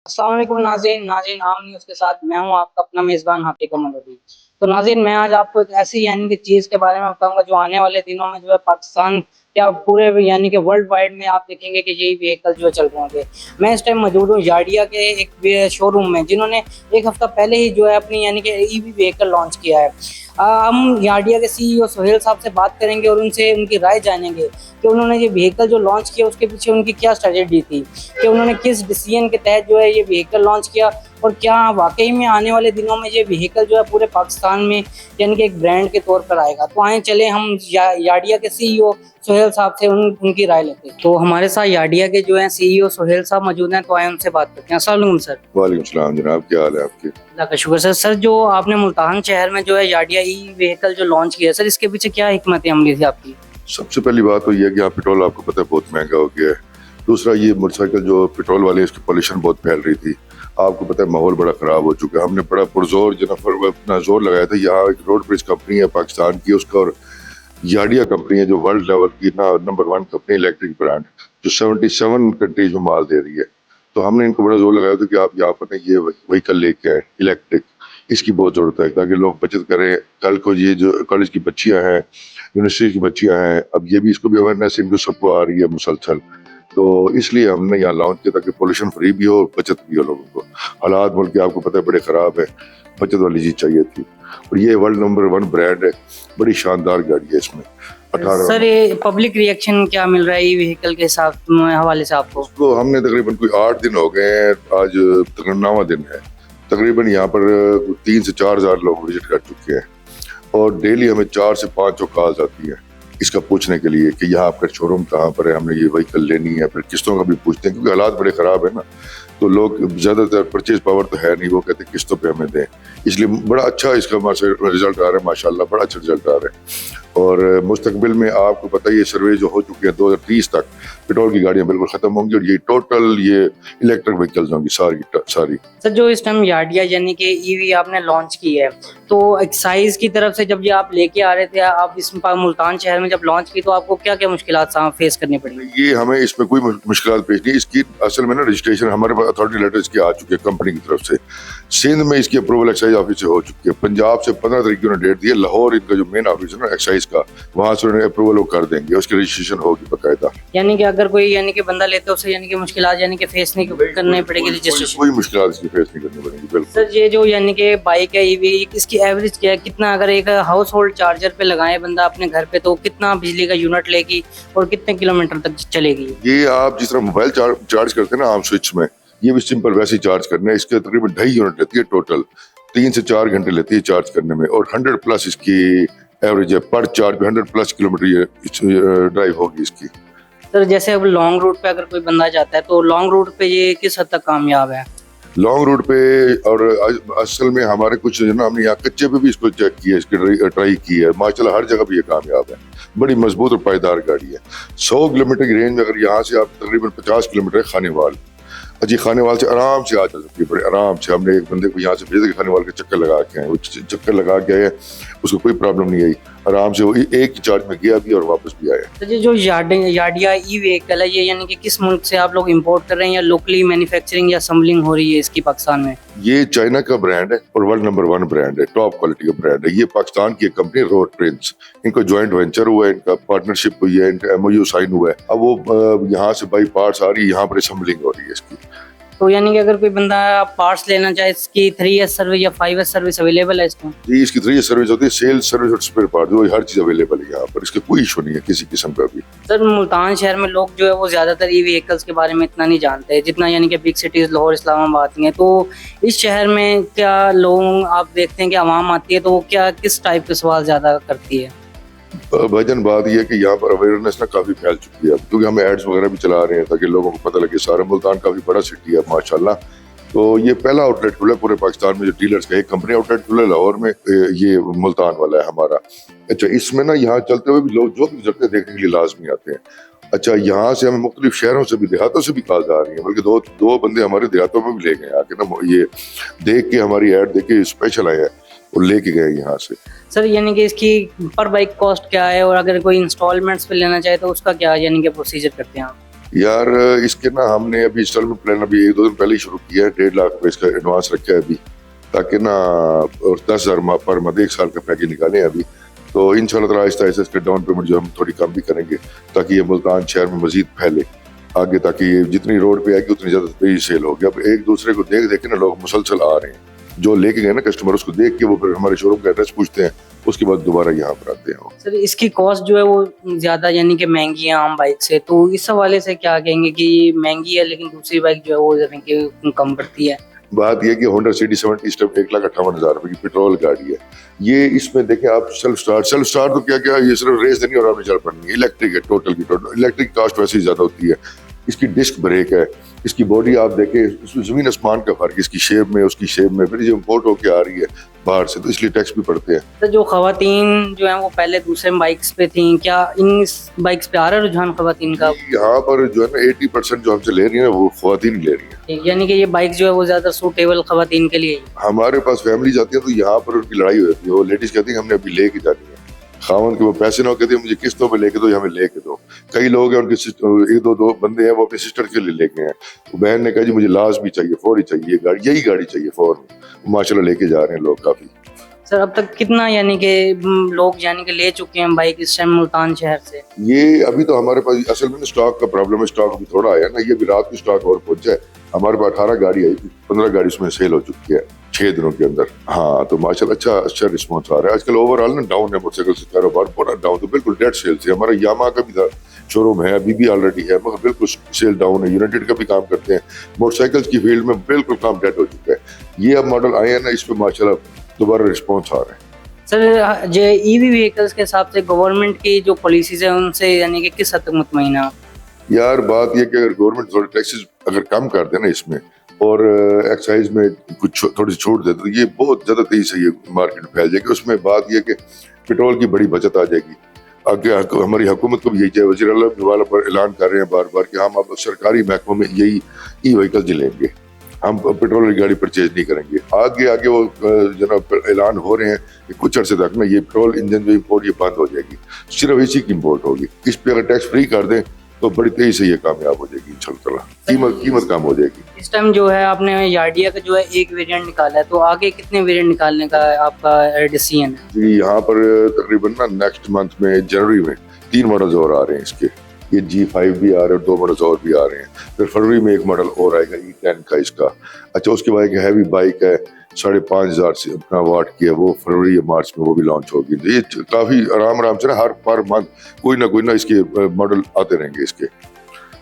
अस्सलाम वालेकुम नाज़रीन नाज़रीन आम न्यूज़ के साथ मैं हूं आपका अपना मेज़बान हाफिज़ कमरुद्दीन। तो नाज़रीन मैं आज आपको एक ऐसी यानी कि चीज़ के बारे में बताऊंगा जो आने वाले दिनों में जो है पाकिस्तान या पूरे यानी कि वर्ल्ड वाइड में आप देखेंगे कि यही व्हीकल जो चल रहे होंगे। मैं इस टाइम मौजूद हूँ याडिया के एक शोरूम में जिन्होंने एक हफ्ता पहले ही जो है अपनी यानी कि ईवी व्हीकल लॉन्च किया है। हम याडिया के सीईओ सोहेल साहब से बात करेंगे और उनसे उनकी राय जानेंगे कि उन्होंने ये व्हीकल जो लॉन्च किया उसके पीछे उनकी क्या स्ट्रेटजी थी, कि उन्होंने किस डिसीजन के तहत जो है ये व्हीकल लॉन्च किया और क्या वाकई में आने वाले दिनों में ये व्हीकल जो है पूरे पाकिस्तान में यानी कि एक ब्रांड के तौर पर आएगा। तो आए चले हम याडिया के सीईओ सोहेल साहब से उनकी राय लेते हैं। तो हमारे साथ याडिया के जो है सीईओ सोहेल साहब मौजूद हैं, तो आए उनसे बात करते हैं। अस्सलाम वालेकुम सर। वालेकुम सलाम जनाब, क्या हाल है आपके? अल्लाह का शुक्र सर। सर जो आपने मुल्तान शहर में जो है याडिया ई व्हीकल जो लॉन्च किया सर, इसके पीछे क्या हिकमत अमली थी आपकी? सबसे पहली बात तो ये है कि यहाँ पेट्रोल आपको पता है बहुत महंगा हो गया है। दूसरा, ये मोटरसाइकिल जो पेट्रोल वाले इसकी पॉल्यूशन बहुत फैल रही थी। आपको पता है माहौल बड़ा ख़राब हो चुका है। हमने बड़ा पुरजोर अपना जोर लगाया था। यहाँ एक रोड ब्रिज कंपनी है पाकिस्तान की, उसका और याडिया कंपनी है जो वर्ल्ड लेवल की नंबर 1 कंपनी इलेक्ट्रिक ब्रांड, जो 77 कंट्रीज में माल दे रही है। तो हमने इनको बड़ा जोर लगाया था कि आप यहाँ पर ये व्हीकल लेके आए इलेक्ट्रिक। इसकी बहुत ज़रूरत है ताकि लोग बचत करें। कल को ये जो कॉलेज की बच्चियाँ हैं, यूनिवर्सिटी की बच्चियाँ हैं, अब ये भी इसको भी अवेयरनेस इनको सबको आ रही है मुसलसल। तो इसलिए हमने यहाँ लॉन्च किया ताकि पोल्यूशन फ्री भी हो और बचत भी हो लोगों को। हालात मुल्क के आपको पता है बड़े ख़राब है, बचत वाली चीज़ चाहिए थी। और ये वर्ल्ड नंबर 1 ब्रांड है, बड़ी शानदार गाड़ी है। इसमें 18 सर ये पब्लिक रिएक्शन क्या मिल रहा है ई व्हीकल के हिसाब हवाले से आपको? तो हमने तकरीबन कोई 8 दिन हो गए हैं, आज तकरीबन 9वां दिन है। तकरीबन यहाँ पर 3 से 4 हज़ार लोग विजिट कर चुके हैं और डेली हमें 4 से 5 कॉल्स आती है इसका पूछने के लिए कि यहाँ आपका शोरूम कहाँ पर है, हमने ये व्हीकल लेनी है। फिर किस्तों का भी पूछते हैं क्योंकि हालात बड़े ख़राब है ना, तो लोग ज़्यादातर परचेज पावर तो है नहीं, वो कहते हैं किस्तों पे हमें दें। इसलिए बड़ा अच्छा इसका रिजल्ट आ रहा है, माशाल्लाह बड़ा अच्छा रिजल्ट आ रहा है। और मुस्तकबिल में आपको पता है ये सर्वे जो हो चुके हैं 2030 तक पेट्रोल की गाड़ियाँ बिल्कुल ख़त्म होंगी और ये टोटल ये इलेक्ट्रिक व्हीकल्स होंगी सारी। सर जो इस टाइम याडिया यानी कि ईवी आपने लॉन्च की है, तो एक्साइज की तरफ से जब ये आप लेके आ रहे थे, आप इस मुल्तान शहर में जब लॉन्च की, तो आपको क्या क्या मुश्किलात फेस करनी पड़ी? ये हमें इसमें कोई मुश्किल पेश नहीं। इसकी असल में ना रजिस्ट्रेशन हमारे पास अथॉरिटी लेटर्स की आ चुके हैं कंपनी की तरफ से। सिंध में इसकी अप्रूवल एक्साइज ऑफिस से हो चुकी है। पंजाब से 15 तारीख की उन्होंने डेट दी है। लाहौर इनका जो मेन ऑफिस है ना एक्साइज का, वहाँ से उन्होंने अप्रूवल कर देंगे, उसकी रजिस्ट्रेशन होगी बाकायदा। यानी कि अगर कोई यानी कि बंदा लेते उसे यानी कि मुश्किलात यानी कि फेस नहीं करनी पड़ेगी रजिस्ट्रेशन? कोई मुश्किल इसकी फेस नहीं करनी पड़ेगी बिल्कुल। सर ये जो यानी कि बाइक है ईवी, इसकी एवरेज क्या है, कितना अगर एक हाउस होल्ड चार्जर पे लगाए बंदा अपने घर पे, तो कितना बिजली का यूनिट लेगी और कितने किलोमीटर तक चलेगी? ये आप जिस तरह मोबाइल चार्ज करते हैं ना आम स्विच में, ये भी सिंपल वैसे ही चार्ज करना है। इसके तकरीबन 2.5 यूनिट लेती है टोटल, 3 से 4 घंटे लेती है चार्ज करने में। और 100 प्लस इसकी एवरेज है, पर चार्ज पे 100 प्लस किलोमीटर ये ड्राइव होगी इसकी। सर जैसे अब लॉन्ग रूट पे अगर कोई बंदा जाता है, तो लॉन्ग रूट पे ये किस हद तक कामयाब है? लॉन्ग रूट पे और असल में हमारे कुछ जो ना, हमने यहाँ कच्चे पे भी इसको चेक किया, इसकी ट्राई की है, माशाल्लाह हर जगह पे ये कामयाब है। बड़ी मजबूत और पायदार गाड़ी है। 100 किलोमीटर की रेंज में अगर यहाँ से आप तकरीबन 50 किलोमीटर खानेवाल, अजी खानेवाल से आराम से आ जा सकती है, बड़े आराम से। हमने एक बंदे को यहाँ से भेजा कि खानेवाल के चक्कर लगा के आए, वो चक्कर लगा के आए, उसको कोई प्रॉब्लम नहीं आई, आराम से वो एक ही चार्ज में गया भी और वापस भी आया। तो ये जो याडिया ई व्हीकल है, ये यानी कि किस मुल्क से आप लोग इंपोर्ट कर रहे हैं या लोकली मैन्युफैक्चरिंग या असम्बलिंग हो रही है इसकी पाकिस्तान में? ये चाइना का ब्रांड है और वर्ल्ड नंबर 1 ब्रांड है, टॉप क्वालिटी का ब्रांड है। ये पाकिस्तान की एक कंपनी रोड प्रिंस, इनको ज्वाइंट वेंचर हुआ है, इनका पार्टनरशिप हुई है, इनका MOU साइन हुआ है। अब वो यहाँ से बाई पार्ट्स आ रही है, यहाँ पर असम्बलिंग हो रही है इसकी। तो यानी कि अगर कोई बंदा पार्ट्स लेना चाहे, इसकी 3S सर्विस या 5S सर्विस अवेलेबल है इसको? जी, इसकी 3S सर्विस होती है, सेल्स सर्विस और स्पेयर पार्ट, जो हर चीज अवेलेबल है यहाँ पर। इसका कोई इशू नहीं है किसी किस्म का भी। सर मुल्तान शहर में लोग जो है वो ज्यादातर ई व्हीकल्स के बारे में इतना नहीं जानते जितना यानी कि बिग सिटीज लाहौर इस्लामाबाद हैं। तो इस शहर में क्या लोग आप देखते हैं कि आवाम आती है, तो वो क्या किस टाइप के सवाल ज्यादा करती है? भाईजान बात यह है कि यहाँ पर अवेयरनेस ना काफी फैल चुकी है, क्योंकि हम एड्स वगैरह भी चला रहे हैं ताकि लोगों को पता लगे। सारा मुल्तान काफी बड़ा सिटी है माशाल्लाह। तो ये पहला आउटलेट खुला पूरे पाकिस्तान में जो डीलर्स का, एक कंपनी आउटलेट खुला लाहौर में, ये मुल्तान वाला है हमारा। अच्छा, इसमें ना यहाँ चलते हुए भी लोग जो भी गुजरते देखने के लिए लाजमी आते हैं। अच्छा, यहाँ से हमें मुख्तलिफ शहरों से भी, देहातों से भी कॉल्स आ रही है, बल्कि दो बंदे हमारे देहातों में भी ले गए आके ना, ये देख के हमारी ऐड देख के स्पेशल आए हैं और लेके गए यहाँ से। सर यानी कि इसकी पर बाइक कॉस्ट क्या है, और अगर कोई इंस्टॉलमेंट्स पे लेना चाहे तो उसका क्या यानी कि प्रोसीजर करते हैं आप? यार इसके ना हमने अभी इंस्टॉलमेंट प्लान अभी 1-2 दिन पहले ही शुरू किया है। 1.5 लाख रुपए इसका एडवांस रखा है अभी, ताकि ना और 10,000 पर मंथ 1 साल का पैकेज निकालें अभी। तो इंशाल्लाह ताला आहिस्ता आहिस्ता इसका डाउन पेमेंट जो हम थोड़ी कम भी करेंगे, ताकि ये मुल्तान शहर में मजीद फैले आगे, ताकि ये जितनी रोड पे आएगी उतनी ज्यादा तेजी सेल होगी। अब एक दूसरे को देख देख के ना लोग मुसलसल आ रहे हैं, जो लेके गए ना कस्टमर, उसको देख के वो फिर हमारे शोरूम का एड्रेस पूछते हैं, उसके बाद दोबारा यहाँ पर आते हैं। सर इसकी कॉस्ट जो है वो ज्यादा यानी कि महंगी है आम बाइक से, तो इस हवाले से क्या कहेंगे कि महंगी है लेकिन दूसरी बाइक जो है वो यानी कि कम पड़ती है? बात यह कि होंडा सिटी 70 इस टाइम 1,58,000 रुपए की पेट्रोल गाड़ी है ये। इसमें देखें आप सेल्फ स्टार्ट तो क्या क्या, ये सिर्फ रेस देनी और आपने चल पड़नी है। इलेक्ट्रिक है, टोटल इलेक्ट्रिक कॉस्ट वैसे ही ज्यादा होती है। इसकी डिस्क ब्रेक है, इसकी बॉडी आप देखें, इसमें जमीन आसमान का फर्क, इसकी शेप में उसकी शेप में, फिर ये इम्पोर्ट होके आ रही है बाहर से, तो इसलिए टैक्स भी पड़ते हैं। तो जो खवातीन जो है वो पहले दूसरे बाइक्स पे थी, क्या इन बाइक्स पे आ रहा है रुझान खवातीन का? यहाँ पर जो है ना 80% जो हमसे ले रही है वो खवातीन ले रही है। यानी कि ये बाइक जो है वो ज्यादा सूटेबल खवातीन के लिए है। हमारे पास फैमिली जाती है तो यहाँ पर उनकी लड़ाई हो जाती है। वो लेडीज कहती है हमने अभी लेके जानी है, खावन के वो पैसे ना कहते मुझे किस्तों पे लेके दो, हमें लेके दो। कई लोग हैं उनके एक दो बंदे हैं वो अपनी सिस्टर के लिए लेके हैं, तो बहन ने कहा जी मुझे लाजमी चाहिए, फौरी चाहिए गाड़ी, यही गाड़ी चाहिए फौरन। माशाल्लाह लेके जा रहे हैं लोग काफी। सर अब तक कितना यानी कि लोग यानी कि ले चुके हैं बाइक इस टाइम मुल्तान शहर से? ये अभी तो हमारे पास असल में स्टॉक का प्रॉब्लम है, स्टॉक अभी थोड़ा आया ना, ये भी रात को स्टॉक और पहुंचा है। हमारे पास 18 गाड़ी आई थी, 15 गाड़ी उसमें सेल हो चुकी है 6 दिनों के अंदर। हाँ तो माशाल्लाह अच्छा रिस्पॉन्स आ रहा है। आजकल ओवरऑल ना डाउन है मोटरसाइकिल से कारोबार, पूरा डाउन, तो बिल्कुल डेड सेल है। हमारा यामा का भी था शोरूम है, अभी भी ऑलरेडी है, मगर बिल्कुल सेल डाउन है। यूनाइटेड का भी काम करते हैं, मोटरसाइकिल की फील्ड में बिल्कुल काम डेड हो चुका है। ये अब मॉडल आए हैं ना, इस पर माशाल्लाह दोबारा रिस्पॉन्स आ रहा है। सर जो ईवी व्हीकल्स के हिसाब से गवर्नमेंट की जो पॉलिसीज है उनसे यानी कि किस हद तक मुतमईन है? यार बात यह कि अगर गवर्नमेंट थोड़े टैक्सेस अगर कम कर दे ना इसमें, और एक्साइज में कुछ थोड़ी सी छूट दे, तो ये बहुत ज्यादा तेजी से ये मार्केट में फैल जाएगी। उसमें बात यह कि पेट्रोल की बड़ी बचत आ जाएगी। आगे हमारी हुकूमत को भी यही चाहिए, वज़ीर आला वाला पर ऐलान कर रहे हैं बार बार कि हम अब सरकारी महकमों में यही ई व्हीकल लेंगे, हम पेट्रोल वाली गाड़ी परचेज नहीं करेंगे। आगे आगे वो जनाब ऐलान हो रहे हैं कि कुछ अर्से तक ना ये पेट्रोल इंजन जो इम्पोर्ट ये बंद हो जाएगी, सिर्फ इसी की इम्पोर्ट होगी। इस पे अगर टैक्स फ्री कर दें तो बड़ी तेजी से ये कामयाब हो जाएगी इंशाल्लाह। कीमत कम हो जाएगी। इस टाइम जो है आपने यार्डिया का जो है एक वेरिएंट निकाला है, तो आगे कितने वेरिएंट निकालने का आपका डिसीजन है? जी यहाँ पर तकरीबन ना नेक्स्ट मंथ में जनवरी में 3 मॉडल्स और आ रहे हैं इसके। ये G5 भी आ रहे हैं और 2 मॉडल्स और भी आ रहे हैं। फिर फरवरी में एक मॉडल और आएगा E10 का इसका। अच्छा उसके बाद एक हैवी बाइक है 5,500 से अपना वाट की है, वो फरवरी या मार्च में वो भी लॉन्च होगी। तो ये काफी आराम से ना हर पर मंथ कोई ना इसके मॉडल आते रहेंगे इसके।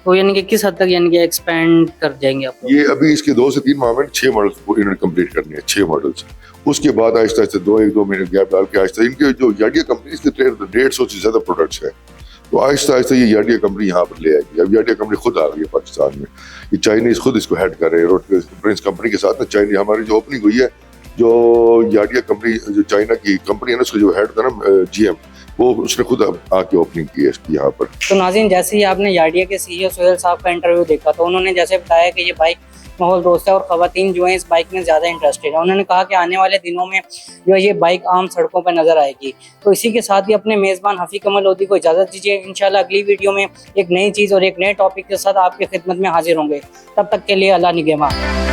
तो यानी कि किस हद तक यानी कि एक्सपेंड कर जाएंगे आप? ये अभी इसके 2 से 3 माह में 6 मॉडल्स इन्होंने कंप्लीट करने हैं, 6 मॉडल्स। उसके बाद आहिस्ता आहिस्ता 1-2 महीने गैप डाल के आहिस्ता इनके जो यार्डिया कंपनी के 150 से ज्यादा प्रोडक्ट्स है, तो आहिस्ता आहिस्ता ये यार्डिया कंपनी यहाँ पर ले आएगी। अब यार्डिया कंपनी खुद आ गई है पाकिस्तान में, ये चाइनीज खुद इसको हेड कर रहे हैं। रोड प्रिंस कंपनी के साथ ना चाइनीज हमारी जो ओपनिंग हुई है, जो यार्डिया कंपनी जो चाइना की कंपनी है ना, उसका जो हेड था ना GM, वो उसने खुद आके ओपनिंग की है इसकी यहाँ पर। तो नाज़रीन जैसे ही आपने यार्डिया के CEO सोहेल साहब का इंटरव्यू देखा, तो उन्होंने जैसे बताया कि ये बाइक माहौल दोस्त है और ख़वातीन जो है इस बाइक में ज़्यादा इंटरेस्टेड है। उन्होंने कहा कि आने वाले दिनों में जो है ये बाइक आम सड़कों पर नजर आएगी। तो इसी के साथ ही अपने मेज़बान हफ़ी कमल लोधी को इजाज़त दीजिए। इंशाल्लाह अगली वीडियो में एक नई चीज़ और एक नए टॉपिक के साथ आपकी खिदमत में हाजिर होंगे। तब तक के लिए अल्लाह निगहबान।